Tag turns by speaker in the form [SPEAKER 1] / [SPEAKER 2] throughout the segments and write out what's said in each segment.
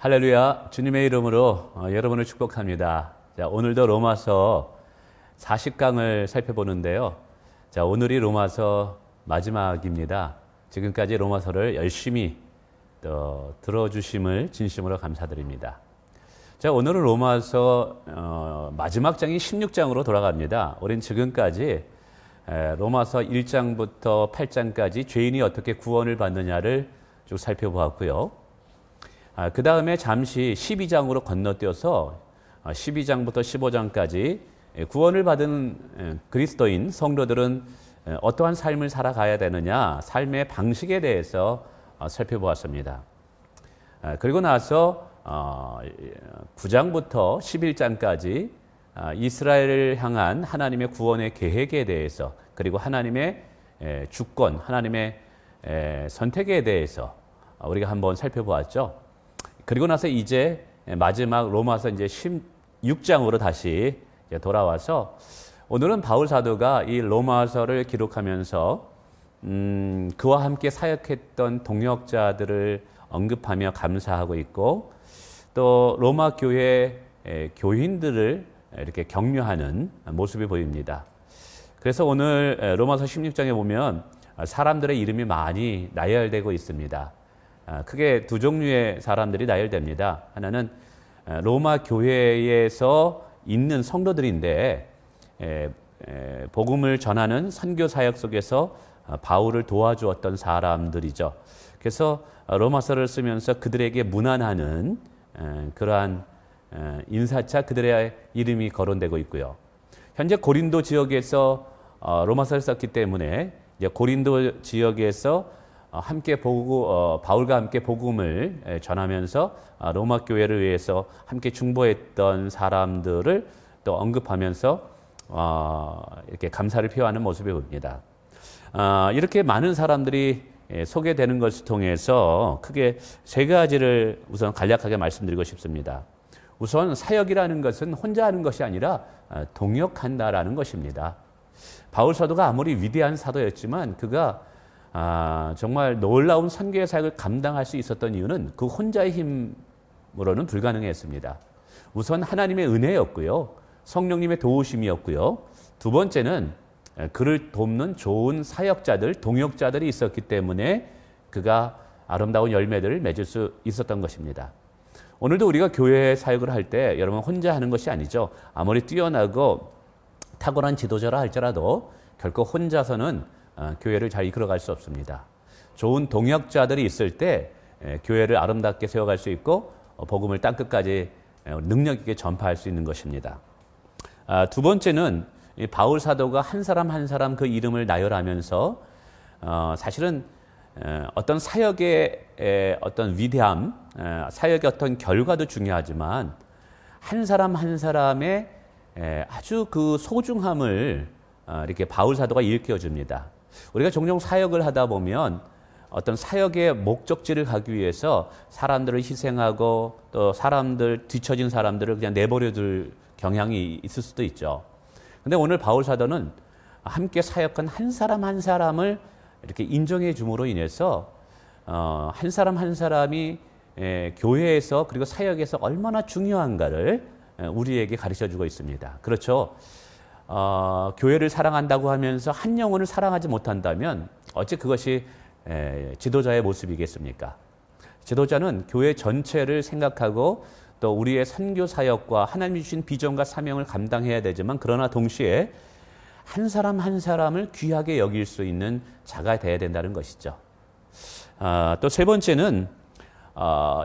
[SPEAKER 1] 할렐루야, 주님의 이름으로 여러분을 축복합니다. 자, 오늘도 로마서 40강을 살펴보는데요. 자, 오늘이 로마서 마지막입니다. 지금까지 로마서를 열심히 들어주심을 진심으로 감사드립니다. 자, 오늘은 로마서 마지막 장이 16장으로 돌아갑니다. 우린 지금까지 로마서 1장부터 8장까지 죄인이 어떻게 구원을 받느냐를 쭉 살펴보았고요. 그 다음에 잠시 12장으로 건너뛰어서 12장부터 15장까지 구원을 받은 그리스도인 성도들은 어떠한 삶을 살아가야 되느냐, 삶의 방식에 대해서 살펴보았습니다. 그리고 나서 9장부터 11장까지 이스라엘을 향한 하나님의 구원의 계획에 대해서, 그리고 하나님의 주권, 하나님의 선택에 대해서 우리가 한번 살펴보았죠. 그리고 나서 이제 마지막 로마서 이제 16장으로 다시 돌아와서 오늘은 바울 사도가 이 로마서를 기록하면서 그와 함께 사역했던 동역자들을 언급하며 감사하고 있고, 또 로마 교회 교인들을 이렇게 격려하는 모습이 보입니다. 그래서 오늘 로마서 16장에 보면 사람들의 이름이 많이 나열되고 있습니다. 크게 두 종류의 사람들이 나열됩니다. 하나는 로마 교회에서 있는 성도들인데 복음을 전하는 선교 사역 속에서 바울을 도와주었던 사람들이죠. 그래서 로마서를 쓰면서 그들에게 문안하는 그러한 인사차, 그들의 이름이 거론되고 있고요. 현재 고린도 지역에서 로마서를 썼기 때문에 이제 고린도 지역에서 함께 바울과 함께 복음을 전하면서 로마 교회를 위해서 함께 중보했던 사람들을 또 언급하면서 이렇게 감사를 표하는 모습이 보입니다. 이렇게 많은 사람들이 소개되는 것을 통해서 크게 세 가지를 우선 간략하게 말씀드리고 싶습니다. 우선 사역이라는 것은 혼자 하는 것이 아니라 동역한다라는 것입니다. 바울 사도가 아무리 위대한 사도였지만 그가 정말 놀라운 선교의 사역을 감당할 수 있었던 이유는 그 혼자의 힘으로는 불가능했습니다. 우선 하나님의 은혜였고요. 성령님의 도우심이었고요. 두 번째는 그를 돕는 좋은 사역자들, 동역자들이 있었기 때문에 그가 아름다운 열매들을 맺을 수 있었던 것입니다. 오늘도 우리가 교회 사역을 할 때 여러분 혼자 하는 것이 아니죠. 아무리 뛰어나고 탁월한 지도자라 할지라도 결코 혼자서는 교회를 잘 이끌어갈 수 없습니다. 좋은 동역자들이 있을 때 교회를 아름답게 세워갈 수 있고 복음을 땅끝까지 능력 있게 전파할 수 있는 것입니다. 두 번째는 바울 사도가 한 사람 한 사람 그 이름을 나열하면서 사실은 어떤 사역의 어떤 위대함, 사역의 어떤 결과도 중요하지만 한 사람 한 사람의 아주 그 소중함을 이렇게 바울 사도가 일깨워 줍니다. 우리가 종종 사역을 하다 보면 어떤 사역의 목적지를 가기 위해서 사람들을 희생하고 또 사람들, 뒤처진 사람들을 그냥 내버려 둘 경향이 있을 수도 있죠. 근데 오늘 바울 사도는 함께 사역한 한 사람 한 사람을 이렇게 인정해 줌으로 인해서 한 사람 한 사람이 교회에서 그리고 사역에서 얼마나 중요한가를 우리에게 가르쳐 주고 있습니다. 그렇죠. 교회를 사랑한다고 하면서 한 영혼을 사랑하지 못한다면 어찌 그것이 지도자의 모습이겠습니까? 지도자는 교회 전체를 생각하고 또 우리의 선교 사역과 하나님이 주신 비전과 사명을 감당해야 되지만, 그러나 동시에 한 사람 한 사람을 귀하게 여길 수 있는 자가 되어야 된다는 것이죠. 또 세 번째는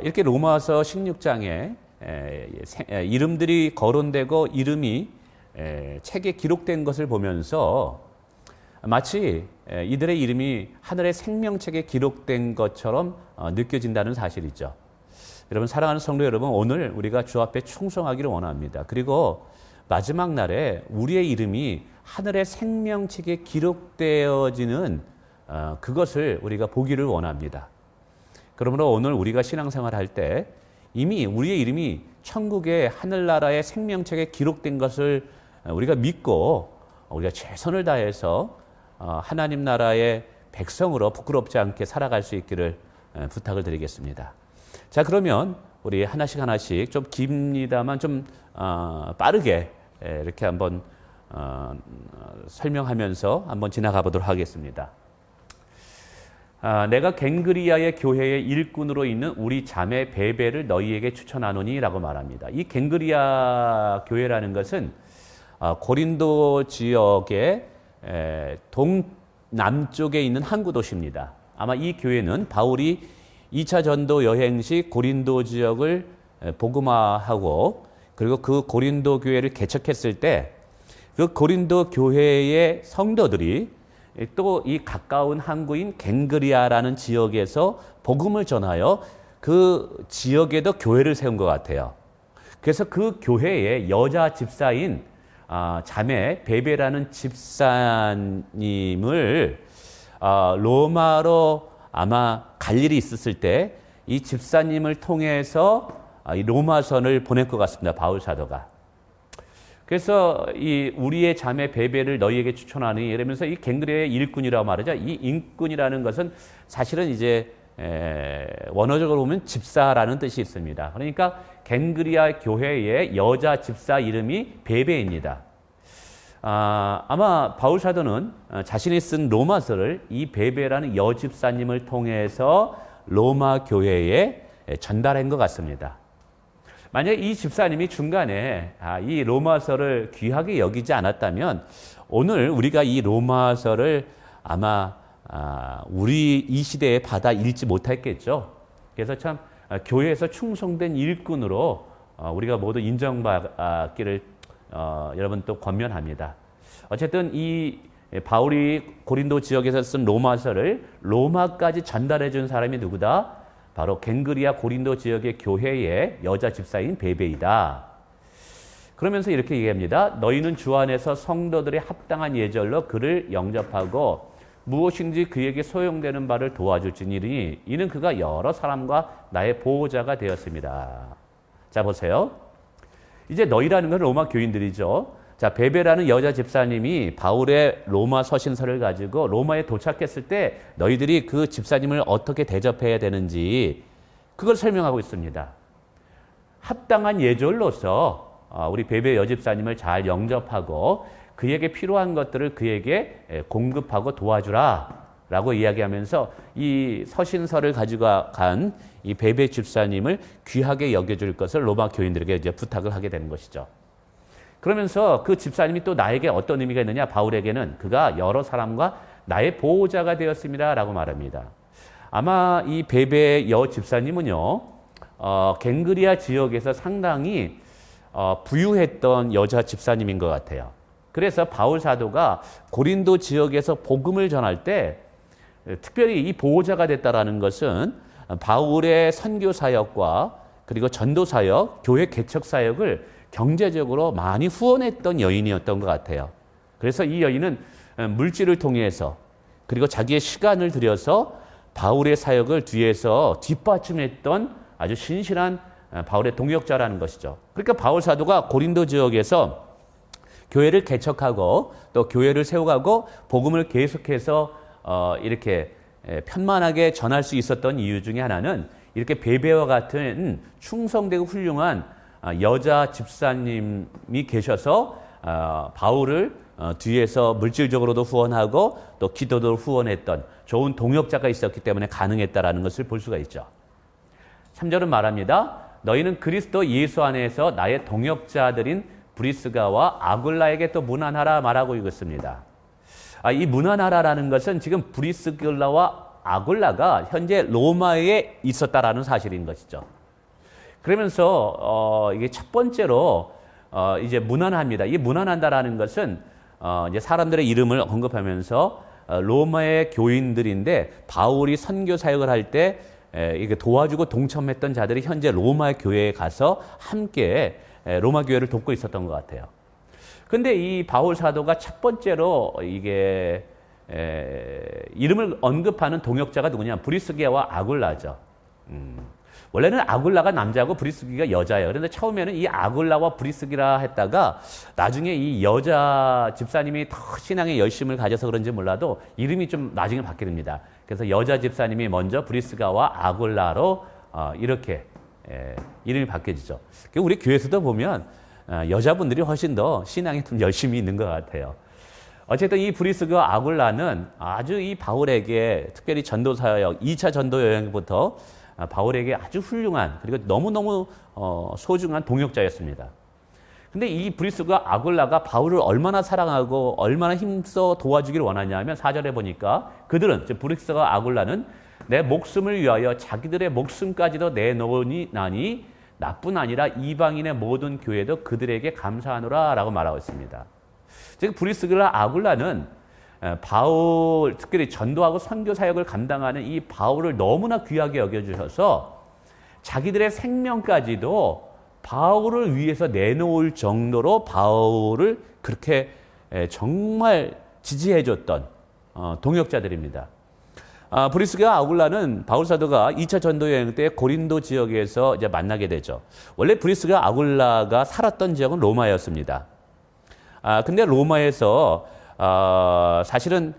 [SPEAKER 1] 이렇게 로마서 16장에 이름들이 거론되고 이름이 책에 기록된 것을 보면서 마치 이들의 이름이 하늘의 생명책에 기록된 것처럼 느껴진다는 사실이죠. 여러분, 사랑하는 성도 여러분, 오늘 우리가 주 앞에 충성하기를 원합니다. 그리고 마지막 날에 우리의 이름이 하늘의 생명책에 기록되어지는 그것을 우리가 보기를 원합니다. 그러므로 오늘 우리가 신앙생활을 할 때 이미 우리의 이름이 천국의 하늘나라의 생명책에 기록된 것을 우리가 믿고 우리가 최선을 다해서 하나님 나라의 백성으로 부끄럽지 않게 살아갈 수 있기를 부탁을 드리겠습니다. 자, 그러면 우리 하나씩 하나씩 좀 깁니다만 좀 빠르게 이렇게 한번 설명하면서 한번 지나가 보도록 하겠습니다. 내가 갱그리아의 교회의 일꾼으로 있는 우리 자매 베베를 너희에게 추천하노니 라고 말합니다. 이 갱그리아 교회라는 것은 고린도 지역의 동남쪽에 있는 항구 도시입니다. 아마 이 교회는 바울이 2차 전도 여행 시 고린도 지역을 복음화하고 그리고 그 고린도 교회를 개척했을 때 그 고린도 교회의 성도들이 또 이 가까운 항구인 갱그리아라는 지역에서 복음을 전하여 그 지역에도 교회를 세운 것 같아요. 그래서 그 교회의 여자 집사인 자매 베베라는 집사님을 로마로 아마 갈 일이 있었을 때 이 집사님을 통해서 이 로마선을 보낼 것 같습니다. 바울 사도가. 그래서 이 우리의 자매 베베를 너희에게 추천하니 이러면서 이 갱그리아의 일꾼이라고 말하죠. 이 일꾼이라는 것은 사실은 이제 원어적으로 보면 집사라는 뜻이 있습니다. 그러니까 갱그리아 교회의 여자 집사 이름이 베베입니다. 아마 바울 사도는 자신이 쓴 로마서를 이 베베라는 여집사님을 통해서 로마 교회에 전달한 것 같습니다. 만약 이 집사님이 중간에 이 로마서를 귀하게 여기지 않았다면 오늘 우리가 이 로마서를 아마 우리 이 시대에 받아 읽지 못했겠죠. 그래서 참 교회에서 충성된 일꾼으로 우리가 모두 인정받기를 여러분 또 권면합니다. 어쨌든 이 바울이 고린도 지역에서 쓴 로마서를 로마까지 전달해 준 사람이 누구다? 바로 갱그리아 고린도 지역의 교회의 여자 집사인 베베이다. 그러면서 이렇게 얘기합니다. 너희는 주 안에서 성도들의 합당한 예절로 그를 영접하고 무엇인지 그에게 소용되는 바를 도와줄지니 이는 그가 여러 사람과 나의 보호자가 되었습니다. 자 보세요. 이제 너희라는 건 로마 교인들이죠. 자, 베베라는 여자 집사님이 바울의 로마 서신서를 가지고 로마에 도착했을 때 너희들이 그 집사님을 어떻게 대접해야 되는지 그걸 설명하고 있습니다. 합당한 예절로서 우리 베베 여집사님을 잘 영접하고 그에게 필요한 것들을 그에게 공급하고 도와주라 라고 이야기하면서 이 서신서를 가지고 간 이 베베 집사님을 귀하게 여겨줄 것을 로마 교인들에게 이제 부탁을 하게 되는 것이죠. 그러면서 그 집사님이 또 나에게 어떤 의미가 있느냐? 바울에게는 그가 여러 사람과 나의 보호자가 되었습니다 라고 말합니다. 아마 이 베베 여 집사님은요, 갱그리아 지역에서 상당히 부유했던 여자 집사님인 것 같아요. 그래서 바울 사도가 고린도 지역에서 복음을 전할 때 특별히 이 보호자가 됐다라는 것은 바울의 선교 사역과 그리고 전도 사역, 교회 개척 사역을 경제적으로 많이 후원했던 여인이었던 것 같아요. 그래서 이 여인은 물질을 통해서 그리고 자기의 시간을 들여서 바울의 사역을 뒤에서 뒷받침했던 아주 신실한 바울의 동역자라는 것이죠. 그러니까 바울 사도가 고린도 지역에서 교회를 개척하고 또 교회를 세워가고 복음을 계속해서 이렇게 편만하게 전할 수 있었던 이유 중에 하나는 이렇게 베베와 같은 충성되고 훌륭한 여자 집사님이 계셔서 바울을 뒤에서 물질적으로도 후원하고 또 기도도 후원했던 좋은 동역자가 있었기 때문에 가능했다라는 것을 볼 수가 있죠. 3절은 말합니다. 너희는 그리스도 예수 안에서 나의 동역자들인 브리스가와 아굴라에게 또 문안하라 말하고 있습니다. 이 문안하라라는 것은 지금 브리스길라와 아굴라가 현재 로마에 있었다라는 사실인 것이죠. 그러면서 이게 첫 번째로 이제 문안합니다. 이 문안한다라는 것은 이제 사람들의 이름을 언급하면서 로마의 교인들인데 바울이 선교 사역을 할 때 이게 도와주고 동참했던 자들이 현재 로마 교회에 가서 함께 로마 교회를 돕고 있었던 것 같아요. 근데 이 바울 사도가 첫 번째로 이게 이름을 언급하는 동역자가 누구냐? 브리스기와 아굴라죠. 원래는 아굴라가 남자고 브리스기가 여자예요. 그런데 처음에는 이 아굴라와 브리스기라 했다가 나중에 이 여자 집사님이 더 신앙에 열심을 가져서 그런지 몰라도 이름이 좀 나중에 바뀌게 됩니다. 그래서 여자 집사님이 먼저 브리스가와 아굴라로 이렇게 이름이 바뀌어지죠. 우리 교회에서도 보면 여자분들이 훨씬 더 신앙에 좀 열심히 있는 것 같아요. 어쨌든 이 브리스가 아굴라는 아주 이 바울에게 특별히 전도 사역, 2차 전도 여행부터 바울에게 아주 훌륭한 그리고 너무너무 소중한 동역자였습니다. 근데 이 브리스가 아굴라가 바울을 얼마나 사랑하고 얼마나 힘써 도와주기를 원하냐면 4절에 보니까 그들은, 즉 브리스가 아굴라는 내 목숨을 위하여 자기들의 목숨까지도 내놓으니 나니 나뿐 아니라 이방인의 모든 교회도 그들에게 감사하노라 라고 말하고 있습니다. 즉 브리스가 아굴라는 바울, 특별히 전도하고 선교 사역을 감당하는 이 바울을 너무나 귀하게 여겨주셔서 자기들의 생명까지도 바울을 위해서 내놓을 정도로 바울을 그렇게 정말 지지해줬던 동역자들입니다. 브리스가 아굴라는 바울 사도가 2차 전도 여행 때 고린도 지역에서 이제 만나게 되죠. 원래 브리스가 아굴라가 살았던 지역은 로마였습니다. 근데 로마에서 사실은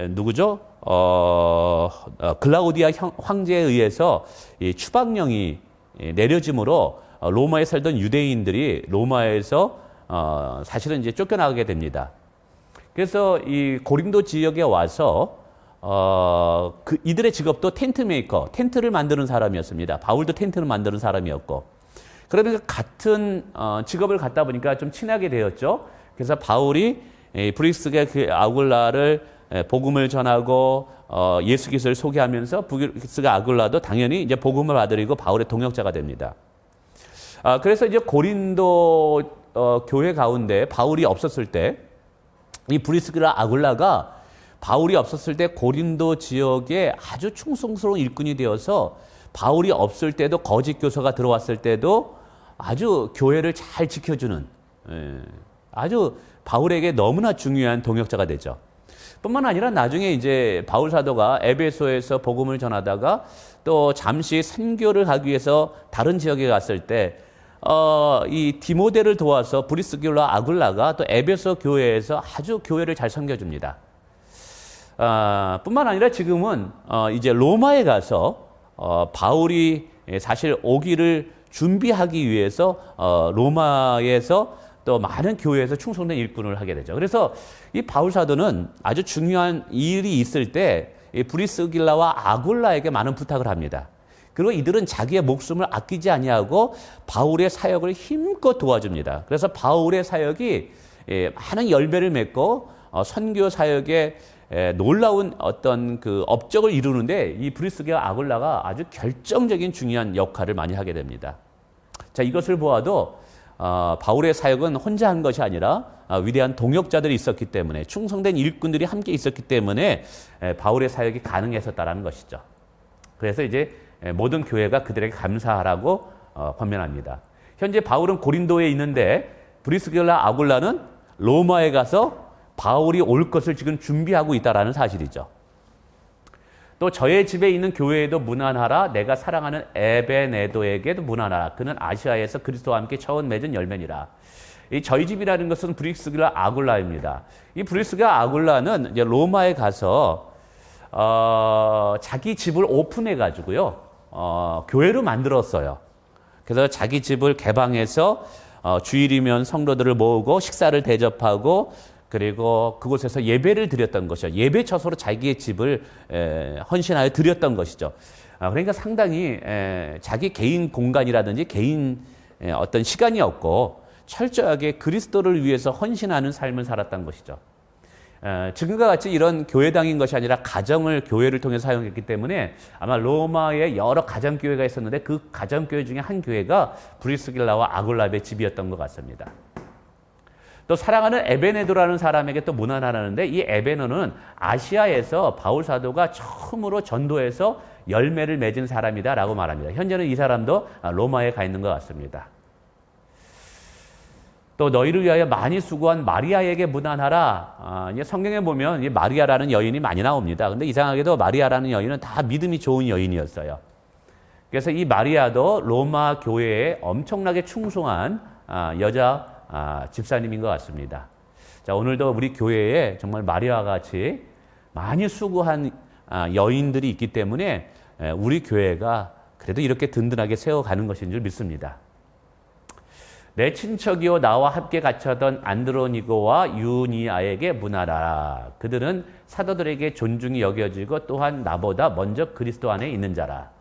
[SPEAKER 1] 누구죠? 글라우디아 황제에 의해서 이 추방령이 내려짐으로 로마에 살던 유대인들이 로마에서 사실은 이제 쫓겨나게 됩니다. 그래서 이 고린도 지역에 와서 이들의 직업도 텐트 메이커, 텐트를 만드는 사람이었습니다. 바울도 텐트를 만드는 사람이었고, 그러면서 같은 직업을 갖다 보니까 좀 친하게 되었죠. 그래서 바울이 브리스가 그 아굴라를 복음을 전하고 예수 그리스도를 소개하면서 브리스가 아굴라도 당연히 이제 복음을 받으리고 바울의 동역자가 됩니다. 그래서 이제 고린도 교회 가운데 바울이 없었을 때 이 브리스가 아굴라가 바울이 없었을 때 고린도 지역에 아주 충성스러운 일꾼이 되어서 바울이 없을 때도 거짓 교사가 들어왔을 때도 아주 교회를 잘 지켜주는 아주 바울에게 너무나 중요한 동역자가 되죠. 뿐만 아니라 나중에 이제 바울 사도가 에베소에서 복음을 전하다가 또 잠시 선교를 하기 위해서 다른 지역에 갔을 때 이 디모데를 도와서 브리스길라 아굴라가 또 에베소 교회에서 아주 교회를 잘 섬겨줍니다. 뿐만 아니라 지금은 이제 로마에 가서 바울이 사실 오기를 준비하기 위해서 로마에서 또 많은 교회에서 충성된 일꾼을 하게 되죠. 그래서 이 바울 사도는 아주 중요한 일이 있을 때 브리스길라와 아굴라에게 많은 부탁을 합니다. 그리고 이들은 자기의 목숨을 아끼지 아니하고 바울의 사역을 힘껏 도와줍니다. 그래서 바울의 사역이 많은 열매를 맺고 선교 사역에 놀라운 어떤 그 업적을 이루는데 이 브리스가 아굴라가 아주 결정적인 중요한 역할을 많이 하게 됩니다. 자, 이것을 보아도 바울의 사역은 혼자 한 것이 아니라 위대한 동역자들이 있었기 때문에, 충성된 일꾼들이 함께 있었기 때문에 바울의 사역이 가능했었다는 것이죠. 그래서 이제 모든 교회가 그들에게 감사하라고 권면합니다. 현재 바울은 고린도에 있는데 브리스길라 아굴라는 로마에 가서 바울이 올 것을 지금 준비하고 있다는 사실이죠. 또 저의 집에 있는 교회에도 문안하라. 내가 사랑하는 에베네도에게도 문안하라. 그는 아시아에서 그리스도와 함께 처음 맺은 열매니라. 이 저희 집이라는 것은 브리스길라 아굴라입니다. 이 브리스길라 아굴라는 이제 로마에 가서 자기 집을 오픈해 가지고요, 교회로 만들었어요. 그래서 자기 집을 개방해서 주일이면 성도들을 모으고 식사를 대접하고, 그리고 그곳에서 예배를 드렸던 것이죠. 예배 처소로 자기의 집을 헌신하여 드렸던 것이죠. 그러니까 상당히 자기 개인 공간이라든지 개인 어떤 시간이 없고 철저하게 그리스도를 위해서 헌신하는 삶을 살았던 것이죠. 지금과 같이 이런 교회당인 것이 아니라 가정을 교회를 통해 사용했기 때문에 아마 로마에 여러 가정교회가 있었는데 그 가정교회 중에 한 교회가 브리스길라와 아굴라의 집이었던 것 같습니다. 또 사랑하는 에베네도라는 사람에게 또 문안하라는데, 이 에베네도는 아시아에서 바울 사도가 처음으로 전도해서 열매를 맺은 사람이다라고 말합니다. 현재는 이 사람도 로마에 가 있는 것 같습니다. 또 너희를 위하여 많이 수고한 마리아에게 문안하라. 성경에 보면 이 마리아라는 여인이 많이 나옵니다. 근데 이상하게도 마리아라는 여인은 다 믿음이 좋은 여인이었어요. 그래서 이 마리아도 로마 교회에 엄청나게 충성한 여자 집사님인 것 같습니다. 자, 오늘도 우리 교회에 정말 마리아와 같이 많이 수고한 여인들이 있기 때문에 우리 교회가 그래도 이렇게 든든하게 세워가는 것인 줄 믿습니다. 내 친척이요 나와 함께 갇혀던 안드로니고와 유니아에게 문하라. 그들은 사도들에게 존중이 여겨지고 또한 나보다 먼저 그리스도 안에 있는 자라.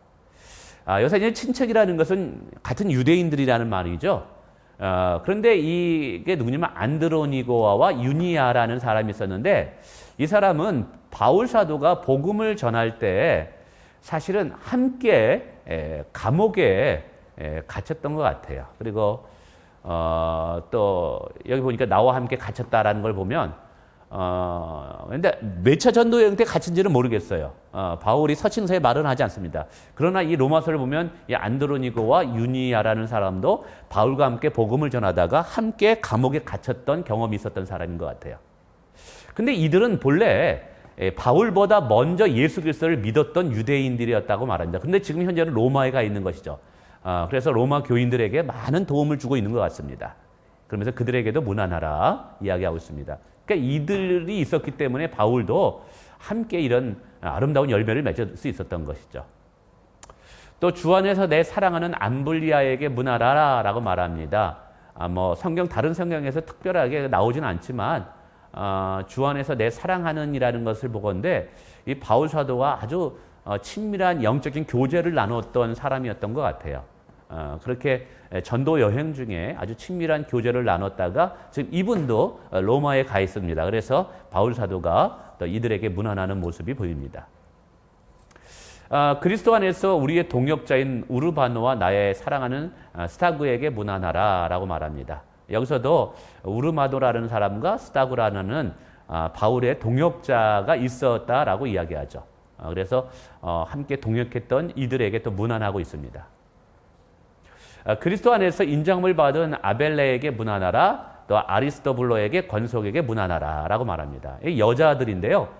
[SPEAKER 1] 여기서 이제 친척이라는 것은 같은 유대인들이라는 말이죠. 그런데 이게 누구냐면 안드로니고와 유니아라는 사람이 있었는데 이 사람은 바울 사도가 복음을 전할 때 사실은 함께 감옥에 갇혔던 것 같아요. 그리고 또 여기 보니까 나와 함께 갇혔다라는 걸 보면 근데 몇 차 전도 여행 때 갇힌지는 모르겠어요. 바울이 서신서에 말은 하지 않습니다. 그러나 이 로마서를 보면 이 안드로니고와 유니아라는 사람도 바울과 함께 복음을 전하다가 함께 감옥에 갇혔던 경험이 있었던 사람인 것 같아요. 근데 이들은 본래 바울보다 먼저 예수 그리스도를 믿었던 유대인들이었다고 말합니다. 근데 지금 현재는 로마에 가 있는 것이죠. 그래서 로마 교인들에게 많은 도움을 주고 있는 것 같습니다. 그러면서 그들에게도 문안하라 이야기하고 있습니다. 그러니까 이들이 있었기 때문에 바울도 함께 이런 아름다운 열매를 맺을 수 있었던 것이죠. 또 주 안에서 내 사랑하는 암블리아에게 문하라 라고 말합니다. 성경 다른 성경에서 특별하게 나오진 않지만 주 안에서 내 사랑하는 이라는 것을 보건대 이 바울 사도와 아주 친밀한 영적인 교제를 나눴던 사람이었던 것 같아요. 그렇게 전도 여행 중에 아주 친밀한 교제를 나눴다가 지금 이분도 로마에 가 있습니다. 그래서 바울 사도가 또 이들에게 문안하는 모습이 보입니다. 그리스도 안에서 우리의 동역자인 우르바노와 나의 사랑하는 스타구에게 문안하라 라고 말합니다. 여기서도 우르마도라는 사람과 스타구라는 바울의 동역자가 있었다라고 이야기하죠. 그래서 함께 동역했던 이들에게 또 문안하고 있습니다. 그리스도 안에서 인정을 받은 아벨레에게 문안하라, 또 아리스토블로에게 권속에게 문안하라 라고 말합니다. 이 여자들인데요.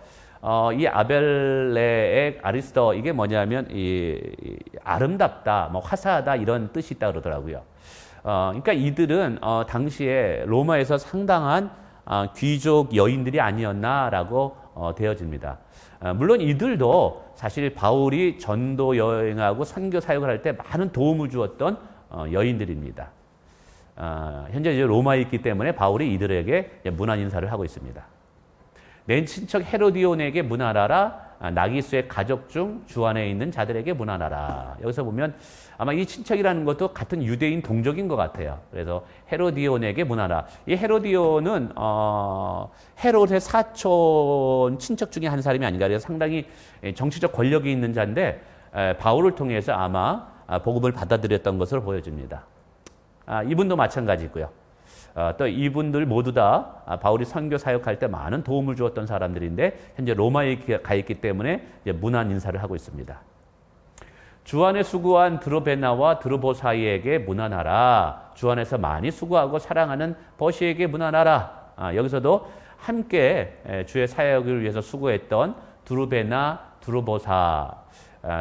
[SPEAKER 1] 이 아벨레의 아리스토 이게 뭐냐면 이 아름답다, 화사하다 이런 뜻이 있다 그러더라고요. 그러니까 이들은 당시에 로마에서 상당한 귀족 여인들이 아니었나라고 되어집니다. 물론 이들도 사실 바울이 전도 여행하고 선교 사역을 할 때 많은 도움을 주었던 여인들입니다. 현재 이제 로마에 있기 때문에 바울이 이들에게 문안 인사를 하고 있습니다. 내 친척 헤로디온에게 문안하라. 나기수의 가족 중 주 안에 있는 자들에게 문안하라. 여기서 보면 아마 이 친척이라는 것도 같은 유대인 동족인 것 같아요. 그래서 헤로디온에게 문안하라. 이 헤로디온은 헤롯의 사촌 친척 중에 한 사람이 아닌가. 그래서 상당히 정치적 권력이 있는 자인데 바울을 통해서 아마 복음을 받아들였던 것으로 보여집니다. 이분도 마찬가지고요. 또 이분들 모두 다 바울이 선교 사역할 때 많은 도움을 주었던 사람들인데 현재 로마에 가 있기 때문에 이제 문안 인사를 하고 있습니다. 주 안에 수고한 드로베나와 드로보사이에게 문안하라. 주 안에서 많이 수고하고 사랑하는 버시에게 문안하라. 여기서도 함께 주의 사역을 위해서 수고했던 드로베나, 드로보사.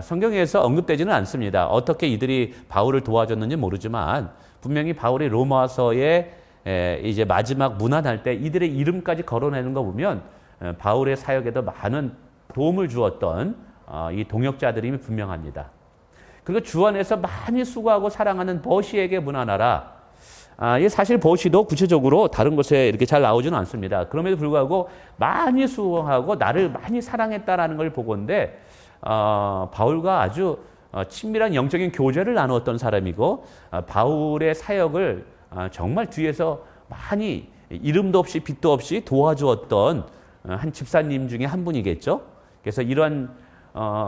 [SPEAKER 1] 성경에서 언급되지는 않습니다. 어떻게 이들이 바울을 도와줬는지 모르지만 분명히 바울이 로마서에 이제 마지막 문안할 때 이들의 이름까지 거론하는 거 보면 바울의 사역에도 많은 도움을 주었던 이 동역자들임이 분명합니다. 그리고 주 안에서 많이 수고하고 사랑하는 버시에게 문안하라. 이 사실 버시도 구체적으로 다른 곳에 이렇게 잘 나오지는 않습니다. 그럼에도 불구하고 많이 수고하고 나를 많이 사랑했다라는 걸 보건데 바울과 아주 친밀한 영적인 교제를 나누었던 사람이고 바울의 사역을 정말 뒤에서 많이 이름도 없이 빛도 없이 도와주었던 한 집사님 중에 한 분이겠죠. 그래서 이런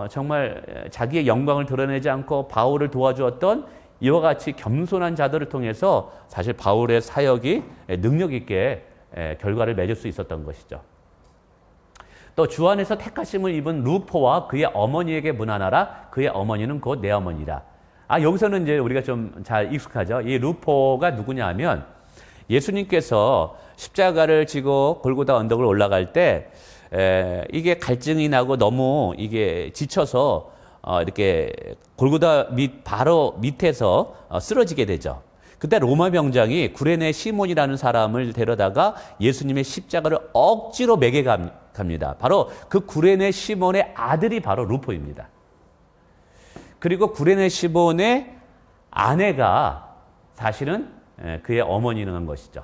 [SPEAKER 1] 정말 자기의 영광을 드러내지 않고 바울을 도와주었던 이와 같이 겸손한 자들을 통해서 사실 바울의 사역이 능력 있게 결과를 맺을 수 있었던 것이죠. 또 주 안에서 택하심을 입은 루포와 그의 어머니에게 문안하라. 그의 어머니는 곧 내 어머니라. 여기서는 이제 우리가 좀 잘 익숙하죠. 이 루포가 누구냐 하면 예수님께서 십자가를 지고 골고다 언덕을 올라갈 때 이게 갈증이 나고 너무 이게 지쳐서 이렇게 골고다 바로 밑에서 쓰러지게 되죠. 그때 로마 병장이 구레네 시몬이라는 사람을 데려다가 예수님의 십자가를 억지로 매게 갑니다. 바로 그 구레네 시몬의 아들이 바로 루포입니다. 그리고 구레네 시몬의 아내가 사실은 그의 어머니는 것이죠.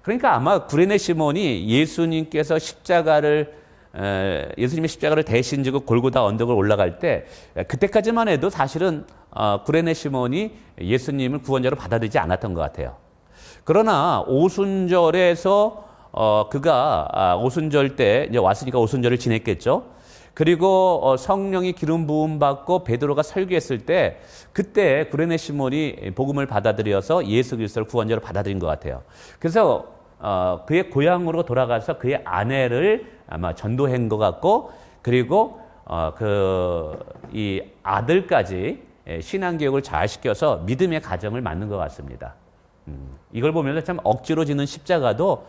[SPEAKER 1] 그러니까 아마 구레네 시몬이 예수님께서 예수님의 십자가를 대신 지고 골고다 언덕을 올라갈 때 그때까지만 해도 사실은 구레네 시몬이 예수님을 구원자로 받아들이지 않았던 것 같아요. 그러나 오순절에서 그가 오순절 때 이제 왔으니까 오순절을 지냈겠죠. 그리고 성령이 기름 부음 받고 베드로가 설교했을 때 그때 구레네 시몬이 복음을 받아들여서 예수 그리스도를 구원자로 받아들인 것 같아요. 그래서 그의 고향으로 돌아가서 그의 아내를 아마 전도한 것 같고, 그리고 이 아들까지 신앙교육을 잘 시켜서 믿음의 가정을 만든 것 같습니다. 이걸 보면서 참 억지로 지는 십자가도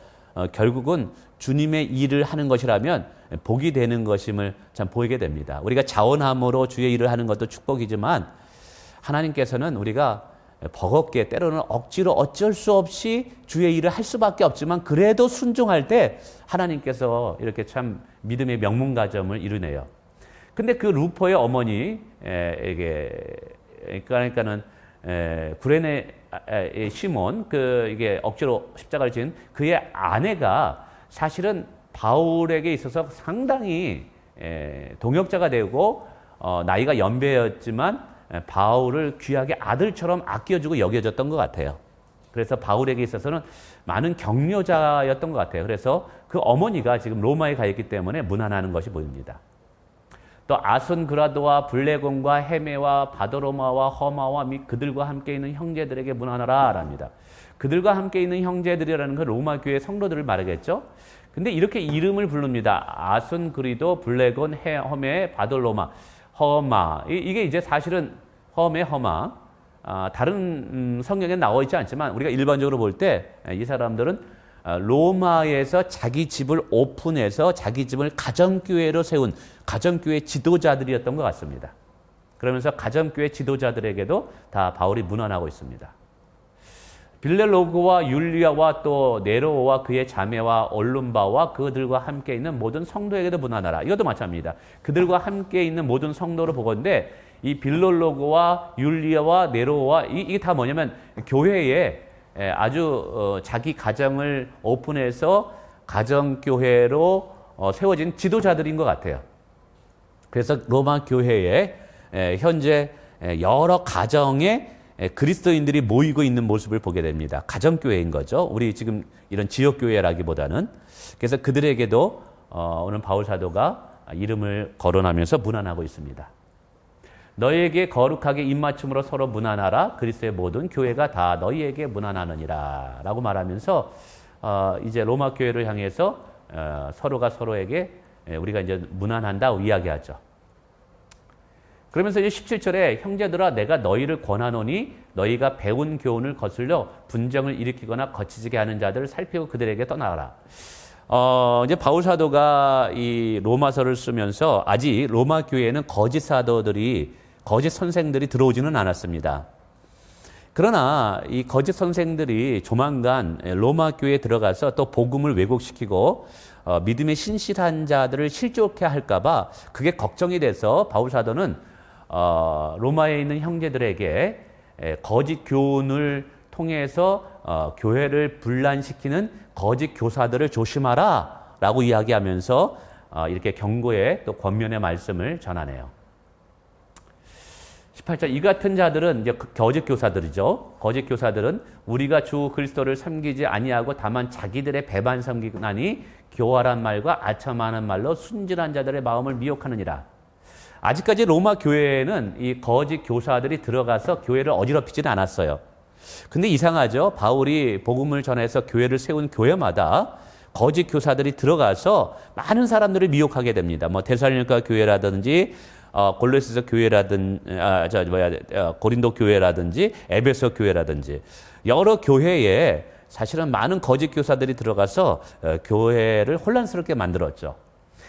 [SPEAKER 1] 결국은 주님의 일을 하는 것이라면 복이 되는 것임을 참 보이게 됩니다. 우리가 자원함으로 주의 일을 하는 것도 축복이지만 하나님께서는 우리가 버겁게 때로는 억지로 어쩔 수 없이 주의 일을 할 수밖에 없지만 그래도 순종할 때 하나님께서 이렇게 참 믿음의 명문가정을 이루네요. 근데 그 루포의 어머니에게 그러니까는 구레네 시몬 이게 억지로 십자가를 진 그의 아내가 사실은 바울에게 있어서 상당히 동역자가 되고 나이가 연배였지만 바울을 귀하게 아들처럼 아껴주고 여겨졌던 것 같아요. 그래서 바울에게 있어서는 많은 격려자였던 것 같아요. 그래서 그 어머니가 지금 로마에 가 있기 때문에 무난하는 것이 보입니다. 또 아순그라도와 블레곤과 헤메와 바도로마와 허마와 및 그들과 함께 있는 형제들에게 문안하라 랍니다. 그들과 함께 있는 형제들이라는 건 로마 교회 성도들을 말하겠죠. 근데 이렇게 이름을 부릅니다. 아순그리도, 블레곤, 헤메, 바돌로마, 허마. 이게 이제 사실은 허마. 다른 성경에 나와 있지 않지만 우리가 일반적으로 볼 때 이 사람들은 로마에서 자기 집을 오픈해서 자기 집을 가정교회로 세운 가정교회 지도자들이었던 것 같습니다. 그러면서 가정교회 지도자들에게도 다 바울이 문안하고 있습니다. 빌레로그와 율리아와 또 네로와 그의 자매와 올룸바와 그들과 함께 있는 모든 성도에게도 문안하라. 이것도 마찬가지입니다. 그들과 함께 있는 모든 성도로 보건대 이 빌레로그와 율리아와 네로와 이게 다 뭐냐면 교회에 아주 자기 가정을 오픈해서 가정교회로 세워진 지도자들인 것 같아요. 그래서 로마 교회에 현재 여러 가정에 그리스도인들이 모이고 있는 모습을 보게 됩니다. 가정교회인 거죠. 우리 지금 이런 지역교회라기보다는. 그래서 그들에게도 오늘 바울 사도가 이름을 거론하면서 문안하고 있습니다. 너희에게 거룩하게 입맞춤으로 서로 문안하라. 그리스도의 모든 교회가 다 너희에게 문안하느니라 라고 말하면서 이제 로마 교회를 향해서 서로가 서로에게 우리가 이제 문안한다고 이야기하죠. 그러면서 이제 17절에 형제들아 내가 너희를 권하노니 너희가 배운 교훈을 거슬려 분쟁을 일으키거나 거치지게 하는 자들을 살피고 그들에게 떠나가라. 이제 바울 사도가 이 로마서를 쓰면서 아직 로마 교회에는 거짓 사도들이 거짓 선생들이 들어오지는 않았습니다. 그러나 이 거짓 선생들이 조만간 로마 교회에 들어가서 또 복음을 왜곡시키고 믿음의 신실한 자들을 실족해 할까봐 그게 걱정이 돼서 바울 사도는 로마에 있는 형제들에게 거짓 교훈을 통해서 교회를 분란시키는 거짓 교사들을 조심하라 라고 이야기하면서 이렇게 경고의 또 권면의 말씀을 전하네요. 18절 이 같은 자들은 이제 거짓 교사들이죠. 거짓 교사들은 우리가 주 그리스도를 섬기지 아니하고 다만 자기들의 배만 섬기나니 교활한 말과 아첨하는 말로 순진한 자들의 마음을 미혹하느니라. 아직까지 로마 교회에는 이 거짓 교사들이 들어가서 교회를 어지럽히지는 않았어요. 근데 이상하죠. 바울이 복음을 전해서 교회를 세운 교회마다 거짓 교사들이 들어가서 많은 사람들을 미혹하게 됩니다. 뭐 데살로니가 교회라든지 골로새서 교회라든지 고린도 교회라든지 에베소 교회라든지 여러 교회에 사실은 많은 거짓 교사들이 들어가서 교회를 혼란스럽게 만들었죠.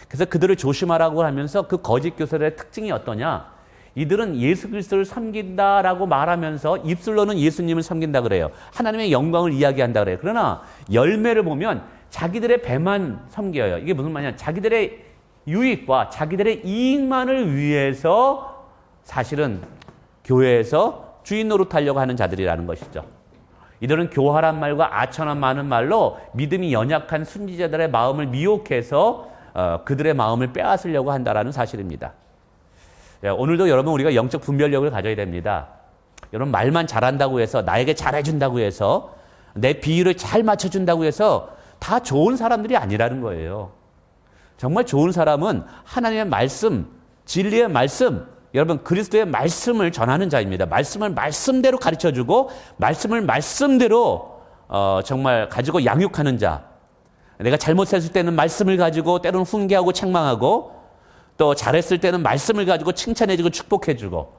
[SPEAKER 1] 그래서 그들을 조심하라고 하면서 그 거짓 교사들의 특징이 어떠냐? 이들은 예수 그리스도를 섬긴다라고 말하면서 입술로는 예수님을 섬긴다 그래요. 하나님의 영광을 이야기한다 그래요. 그러나 열매를 보면 자기들의 배만 섬겨요. 이게 무슨 말이냐? 자기들의 유익과 자기들의 이익만을 위해서 사실은 교회에서 주인 노릇하려고 하는 자들이라는 것이죠. 이들은 교활한 말과 아천한 많은 말로 믿음이 연약한 순지자들의 마음을 미혹해서 그들의 마음을 빼앗으려고 한다는 사실입니다. 오늘도 여러분 우리가 영적 분별력을 가져야 됩니다. 여러분 말만 잘한다고 해서 나에게 잘해준다고 해서 내 비율을 잘 맞춰준다고 해서 다 좋은 사람들이 아니라는 거예요. 정말 좋은 사람은 하나님의 말씀, 진리의 말씀, 여러분 그리스도의 말씀을 전하는 자입니다. 말씀을 말씀대로 가르쳐주고 말씀을 말씀대로 정말 가지고 양육하는 자. 내가 잘못했을 때는 말씀을 가지고 때로는 훈계하고 책망하고 또 잘했을 때는 말씀을 가지고 칭찬해주고 축복해주고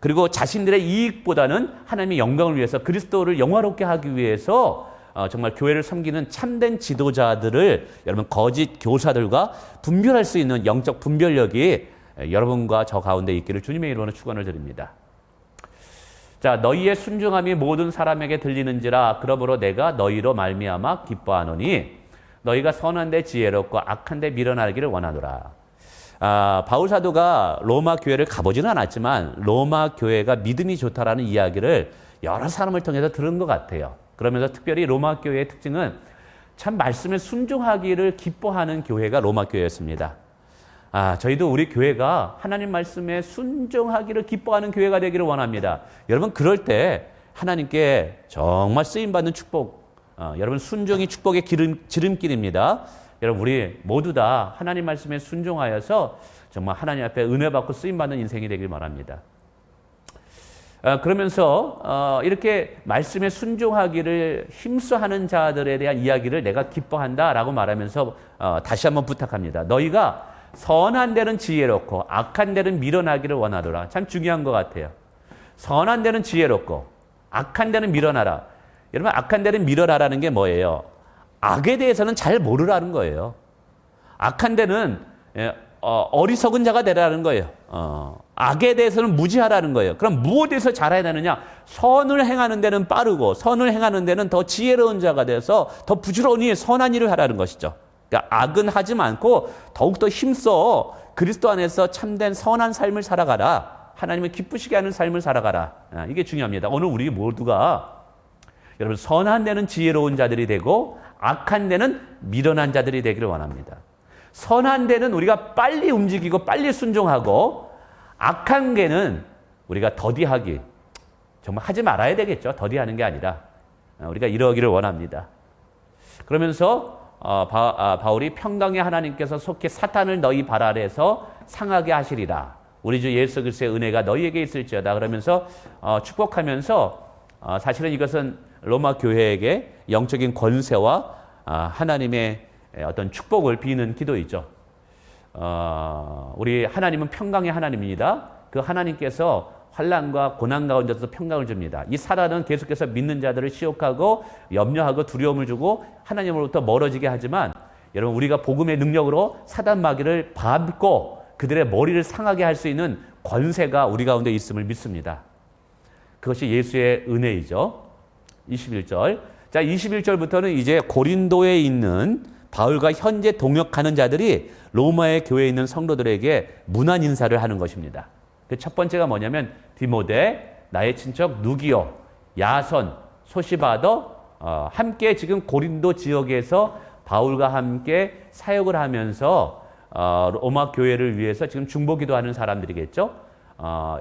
[SPEAKER 1] 그리고 자신들의 이익보다는 하나님의 영광을 위해서 그리스도를 영화롭게 하기 위해서 정말 교회를 섬기는 참된 지도자들을 여러분 거짓 교사들과 분별할 수 있는 영적 분별력이 여러분과 저 가운데 있기를 주님의 이름으로 축원을 드립니다. 자, 너희의 순종함이 모든 사람에게 들리는지라 그러므로 내가 너희로 말미암아 기뻐하노니 너희가 선한 데 지혜롭고 악한 데 밀어나기를 원하노라. 바울 사도가 로마 교회를 가보지는 않았지만 로마 교회가 믿음이 좋다라는 이야기를 여러 사람을 통해서 들은 것 같아요. 그러면서 특별히 로마 교회의 특징은 참 말씀에 순종하기를 기뻐하는 교회가 로마 교회였습니다. 저희도 우리 교회가 하나님 말씀에 순종하기를 기뻐하는 교회가 되기를 원합니다. 여러분 그럴 때 하나님께 정말 쓰임받는 축복, 여러분 순종이 축복의 지름길입니다. 여러분 우리 모두 다 하나님 말씀에 순종하여서 정말 하나님 앞에 은혜 받고 쓰임받는 인생이 되길 바랍니다. 그러면서 이렇게 말씀에 순종하기를 힘써하는 자들에 대한 이야기를 내가 기뻐한다라고 말하면서 다시 한번 부탁합니다. 너희가 선한 데는 지혜롭고 악한 데는 밀어나기를 원하더라. 참 중요한 것 같아요. 선한 데는 지혜롭고 악한 데는 밀어나라. 여러분 악한 데는 밀어나라는 게 뭐예요? 악에 대해서는 잘 모르라는 거예요. 악한 데는 어리석은 자가 되라는 거예요. 악에 대해서는 무지하라는 거예요. 그럼 무엇에서 잘해야 되느냐? 선을 행하는 데는 빠르고 선을 행하는 데는 더 지혜로운 자가 돼서 더 부지런히 선한 일을 하라는 것이죠. 그러니까 악은 하지 않고 더욱더 힘써 그리스도 안에서 참된 선한 삶을 살아가라. 하나님을 기쁘시게 하는 삶을 살아가라. 이게 중요합니다. 오늘 우리 모두가 여러분 선한 데는 지혜로운 자들이 되고 악한 데는 미련한 자들이 되기를 원합니다. 선한 데는 우리가 빨리 움직이고 빨리 순종하고 악한 데는 우리가 더디하기 정말 하지 말아야 되겠죠. 더디하는 게 아니라 우리가 이러기를 원합니다. 그러면서 바울이 평강의 하나님께서 속히 사탄을 너희 발 아래에서 상하게 하시리라. 우리 주 예수 그리스도의 은혜가 너희에게 있을지어다. 그러면서 축복하면서 사실은 이것은 로마 교회에게 영적인 권세와 하나님의 어떤 축복을 비는 기도이죠. 우리 하나님은 평강의 하나님입니다. 그 하나님께서 환난과 고난 가운데서 평강을 줍니다. 이 사단은 계속해서 믿는 자들을 시혹하고 염려하고 두려움을 주고 하나님으로부터 멀어지게 하지만 여러분 우리가 복음의 능력으로 사단 마귀를 밟고 그들의 머리를 상하게 할 수 있는 권세가 우리 가운데 있음을 믿습니다. 그것이 예수의 은혜이죠. 21절. 자, 21절부터는 이제 고린도에 있는 바울과 현재 동역하는 자들이 로마의 교회에 있는 성도들에게 문안 인사를 하는 것입니다. 그 첫 번째가 뭐냐면 디모데, 나의 친척 누기오, 야손, 소시바더 함께 지금 고린도 지역에서 바울과 함께 사역을 하면서 로마 교회를 위해서 지금 중보기도하는 사람들이겠죠.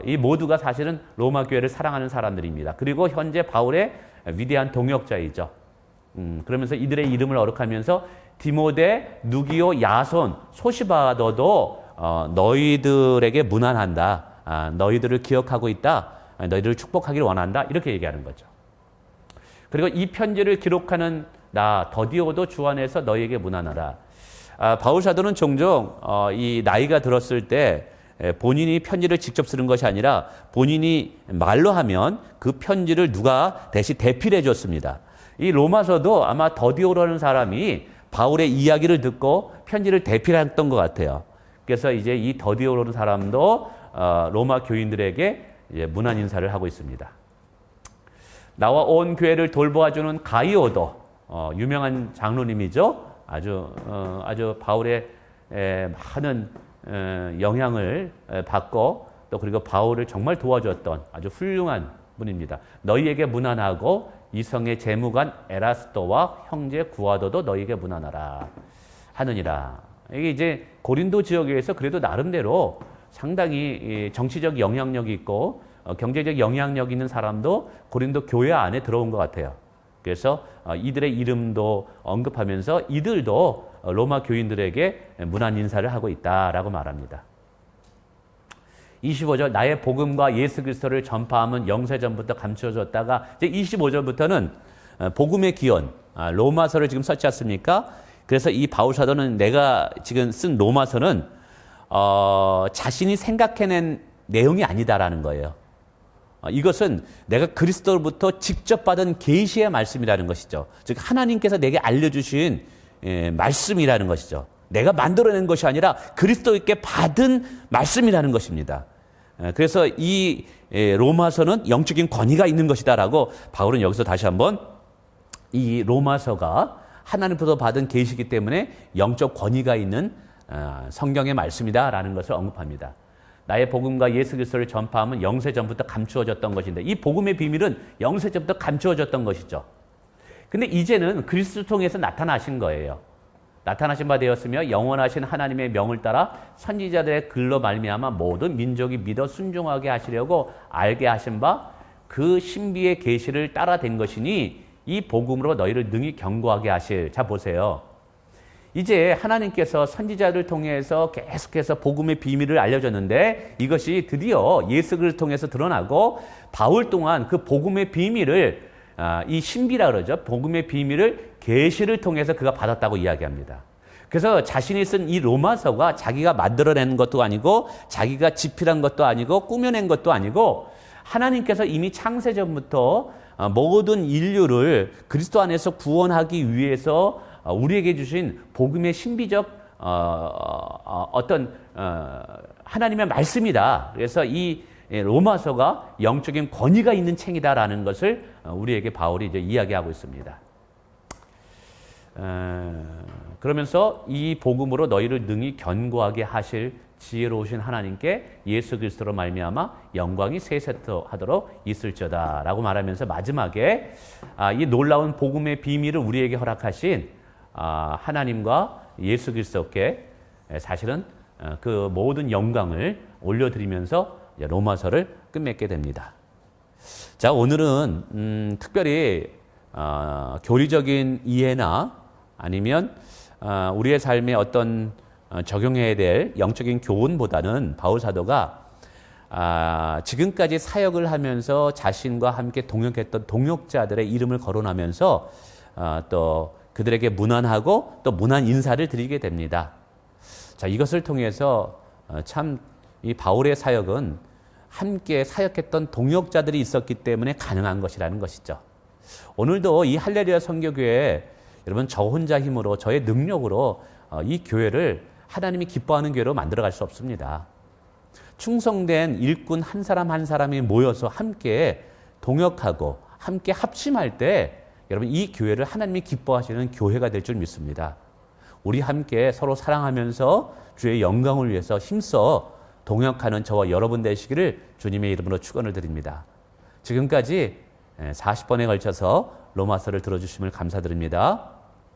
[SPEAKER 1] 이 모두가 사실은 로마 교회를 사랑하는 사람들입니다. 그리고 현재 바울의 위대한 동역자이죠. 그러면서 이들의 이름을 어록하면서 디모데, 누기오, 야손, 소시바더도 너희들에게 문안한다. 너희들을 기억하고 있다. 너희들을 축복하기를 원한다. 이렇게 얘기하는 거죠. 그리고 이 편지를 기록하는 나 더디오도 주 안에서 너희에게 문안하라. 바울 사도는 종종 이 나이가 들었을 때 본인이 편지를 직접 쓰는 것이 아니라 본인이 말로 하면 그 편지를 누가 대신 대필해 줬습니다. 이 로마서도 아마 더디오라는 사람이 바울의 이야기를 듣고 편지를 대필했던 것 같아요. 그래서 이제 이 더디오라는 사람도 로마 교인들에게 이제 문안 인사를 하고 있습니다. 나와 온 교회를 돌보아주는 가이오도 유명한 장로님이죠. 아주 바울의 많은 영향을 받고 또 그리고 바울을 정말 도와주었던 아주 훌륭한 분입니다. 너희에게 문안하고 이성의 재무관 에라스도와 형제 구아도도 너희에게 문안하라 하느니라. 이게 이제 고린도 지역에서 그래도 나름대로 상당히 정치적 영향력이 있고 경제적 영향력 있는 사람도 고린도 교회 안에 들어온 것 같아요. 그래서 이들의 이름도 언급하면서 이들도 로마 교인들에게 문안 인사를 하고 있다라고 말합니다. 25절 나의 복음과 예수 그리스도를 전파함은 영세전부터 감추어졌다가 이제 25절부터는 복음의 기원 로마서를 지금 썼지 않습니까? 그래서 이 바울 사도는 내가 지금 쓴 로마서는 자신이 생각해낸 내용이 아니다라는 거예요. 이것은 내가 그리스도로부터 직접 받은 계시의 말씀이라는 것이죠. 즉 하나님께서 내게 알려주신 말씀이라는 것이죠. 내가 만들어낸 것이 아니라 그리스도께 받은 말씀이라는 것입니다. 그래서 이 로마서는 영적인 권위가 있는 것이다라고 바울은 여기서 다시 한번 이 로마서가 하나님부터 받은 계시이기 때문에 영적 권위가 있는 성경의 말씀이다라는 것을 언급합니다. 나의 복음과 예수 그리스도를 전파하면 영세전부터 감추어졌던 것인데 이 복음의 비밀은 영세전부터 감추어졌던 것이죠. 근데 이제는 그리스도 통해서 나타나신 거예요. 나타나신 바 되었으며 영원하신 하나님의 명을 따라 선지자들의 글로 말미암아 모든 민족이 믿어 순종하게 하시려고 알게 하신 바 그 신비의 계시를 따라 된 것이니 이 복음으로 너희를 능히 견고하게 하실. 자 보세요. 이제 하나님께서 선지자를 통해서 계속해서 복음의 비밀을 알려줬는데 이것이 드디어 예수 그리스도를 통해서 드러나고 바울 또한 그 복음의 비밀을 이 신비라 그러죠. 복음의 비밀을 계시를 통해서 그가 받았다고 이야기합니다. 그래서 자신이 쓴 이 로마서가 자기가 만들어낸 것도 아니고 자기가 집필한 것도 아니고 꾸며낸 것도 아니고 하나님께서 이미 창세전부터 모든 인류를 그리스도 안에서 구원하기 위해서 우리에게 주신 복음의 신비적 어떤 하나님의 말씀이다. 그래서 이 로마서가 영적인 권위가 있는 책이다라는 것을 우리에게 바울이 이제 이야기하고 있습니다. 그러면서 이 복음으로 너희를 능히 견고하게 하실 지혜로우신 하나님께 예수 그리스도로 말미암아 영광이 세세토하도록 있을지어다라고 말하면서 마지막에 이 놀라운 복음의 비밀을 우리에게 허락하신 하나님과 예수 그리스도께 사실은 그 모든 영광을 올려드리면서 로마서를 끝맺게 됩니다. 자, 오늘은 특별히 교리적인 이해나 아니면 우리의 삶에 어떤 적용해야 될 영적인 교훈보다는 바울 사도가 지금까지 사역을 하면서 자신과 함께 동역했던 동역자들의 이름을 거론하면서 또 그들에게 문안하고 또 문안 인사를 드리게 됩니다. 자, 이것을 통해서 참 이 바울의 사역은 함께 사역했던 동역자들이 있었기 때문에 가능한 것이라는 것이죠. 오늘도 이 할렐루야 선교교회 여러분 저 혼자 힘으로 저의 능력으로 이 교회를 하나님이 기뻐하는 교회로 만들어갈 수 없습니다. 충성된 일꾼 한 사람 한 사람이 모여서 함께 동역하고 함께 합심할 때 여러분 이 교회를 하나님이 기뻐하시는 교회가 될 줄 믿습니다. 우리 함께 서로 사랑하면서 주의 영광을 위해서 힘써 동역하는 저와 여러분 되시기를 주님의 이름으로 축원을 드립니다. 지금까지 40번에 걸쳐서 로마서를 들어주심을 감사드립니다.